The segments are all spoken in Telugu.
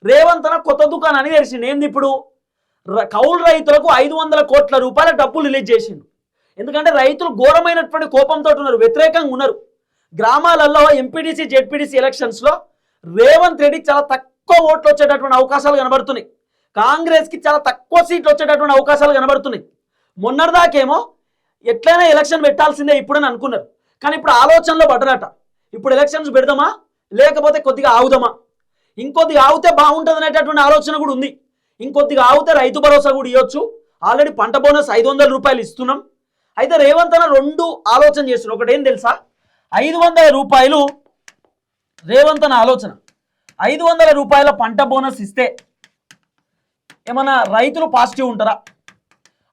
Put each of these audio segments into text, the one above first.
రేవంత్ అన్న కొత్త దుకాణాన్ని తెరిచిండు. ఏంది ఇప్పుడు? కౌలు రైతులకు 500 కోట్ల రూపాయల డబ్బులు రిలీజ్ చేసిండు. ఎందుకంటే రైతులు ఘోరమైనటువంటి కోపంతో ఉన్నారు, వ్యతిరేకంగా ఉన్నారు. గ్రామాలలో ఎంపీటీసీ జెడ్పీటీసీ ఎలక్షన్స్లో రేవంత్ రెడ్డికి చాలా తక్కువ ఓట్లు వచ్చేటటువంటి అవకాశాలు కనబడుతున్నాయి. కాంగ్రెస్కి చాలా తక్కువ సీట్లు వచ్చేటటువంటి అవకాశాలు కనబడుతున్నాయి. మొన్నటిదాకేమో ఎట్లయినా ఎలక్షన్ పెట్టాల్సిందే ఇప్పుడని అనుకున్నారు. కానీ ఇప్పుడు ఆలోచనలో పడ్డరట. ఇప్పుడు ఎలక్షన్స్ పెడదామా లేకపోతే కొద్దిగా ఆగుదామా, ఇంకొద్దిగా ఆగితే బాగుంటుంది అనేటటువంటి ఆలోచన కూడా ఉంది. ఇంకొద్దిగా ఆగితే రైతు భరోసా కూడా ఇవ్వచ్చు. ఆల్రెడీ పంట బోనస్ 500 రూపాయలు ఇస్తున్నాం. అయితే రేవంత్ అన్న 2 ఆలోచన చేస్తున్నారు. ఒకటి ఏం తెలుసా, 500 రూపాయలు రేవంత్ అన్న ఆలోచన. 500 రూపాయల పంట బోనస్ ఇస్తే ఏమన్నా రైతులు పాజిటివ్ ఉంటారా?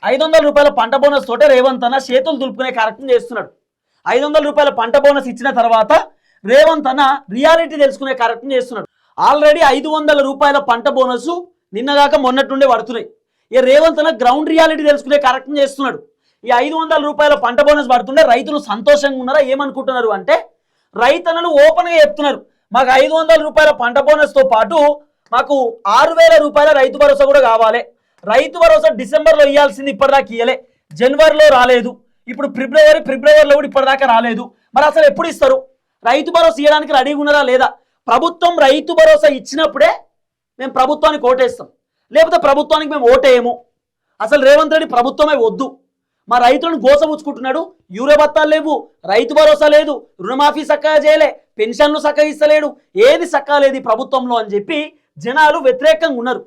500 రూపాయల పంట బోనస్ తోటే రేవంత్ అన్న చేతులు దులుపుకునే కార్యక్రమం చేస్తున్నాడు. 500 రూపాయల పంట బోనస్ ఇచ్చిన తర్వాత రేవంత్ అన్న రియాలిటీ తెలుసుకునే కార్యక్రమం చేస్తున్నాడు. ఆల్రెడీ 500 రూపాయల పంట బోనస్ నిన్నగాక మొన్నట్టుండే పడుతున్నాయి. ఇక రేవంత్ అన్న గ్రౌండ్ రియాలిటీ తెలుసుకునే కార్యక్రమం చేస్తున్నాడు. ఈ 500 రూపాయల పంట బోనస్ పడుతుంటే రైతులు సంతోషంగా ఉన్నారా? ఏమనుకుంటున్నారు అంటే, రైతన్నలు ఓపెన్గా చెప్తున్నారు, మాకు 500 రూపాయల పంట బోనస్తో పాటు మాకు 6000 రూపాయల రైతు భరోసా కూడా కావాలి. రైతు భరోసా డిసెంబర్లో ఇవ్వాల్సింది ఇప్పటిదాకా ఇవ్వలే, జనవరిలో రాలేదు, ఇప్పుడు ఫిబ్రవరిలో కూడా ఇప్పటిదాకా రాలేదు. మరి అసలు ఎప్పుడు ఇస్తారు? రైతు భరోసా ఇవ్వడానికి రెడీగా ఉన్నారా లేదా? ప్రభుత్వం రైతు భరోసా ఇచ్చినప్పుడే మేము ప్రభుత్వానికి ఓటేస్తాం, లేకపోతే ప్రభుత్వానికి మేము ఓటేయము. అసలు రేవంత్ రెడ్డి ప్రభుత్వమే వద్దు, మా రైతులను గోసముచ్చుకుంటున్నాడు. యూరియా బత్తాలు లేవు, రైతు భరోసా లేదు, రుణమాఫీ చక్కగా చేయలే, పెన్షన్లు చక్కగా ఇస్తలేడు, ఏది చక్కగా లేదు ప్రభుత్వంలో అని చెప్పి జనాలు వ్యతిరేకంగా ఉన్నారు.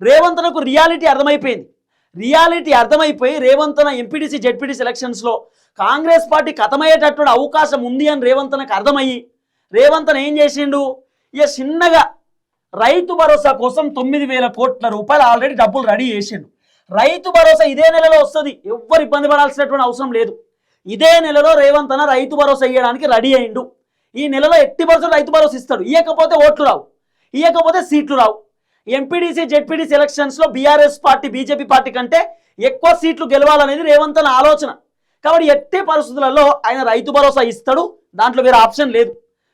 రేవంత్ అన్నకు రియాలిటీ అర్థమైపోయింది. రియాలిటీ అర్థమైపోయి రేవంత్ అన్న ఎంపీటీసీ జెడ్పీటీసీ ఎలక్షన్స్లో కాంగ్రెస్ పార్టీ ఖతమయ్యేటటువంటి అవకాశం ఉంది అని రేవంత్ అన్నకు అర్థమయ్యి రేవంత్ అన్న ఏం చేసిండు, ఇక చిన్నగా రైతు భరోసా కోసం 9000 కోట్ల రూపాయలు ఆల్రెడీ డబ్బులు రెడీ చేసిండు. రైతు భరోసా ఇదే నెలలో వస్తుంది, ఎవ్వరు ఇబ్బంది పడాల్సినటువంటి అవసరం లేదు. ఇదే నెలలో రేవంత్ అన్న రైతు భరోసా ఇవ్వడానికి రెడీ అయిండు. ఈ నెలలో 80% రైతు భరోసా ఇస్తాడు. ఇవ్వకపోతే ఓట్లు రావు, ఇవ్వకపోతే సీట్లు రావు. ఎంపీడీసీ జెడ్పీటీసీ ఎలక్షన్స్లో బీఆర్ఎస్ పార్టీ బీజేపీ పార్టీ కంటే ఎక్కువ సీట్లు గెలవాలనేది రేవంత్ అన్న ఆలోచన. కాబట్టి ఎట్టి పరిస్థితులలో ఆయన రైతు భరోసా ఇస్తాడు, దాంట్లో వేరే ఆప్షన్ లేదు.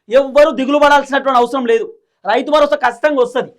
ఎవ్వరు దిగులు పడాల్సినటువంటి అవసరం లేదు. రైతు భరోసా ఖచ్చితంగా వస్తుంది.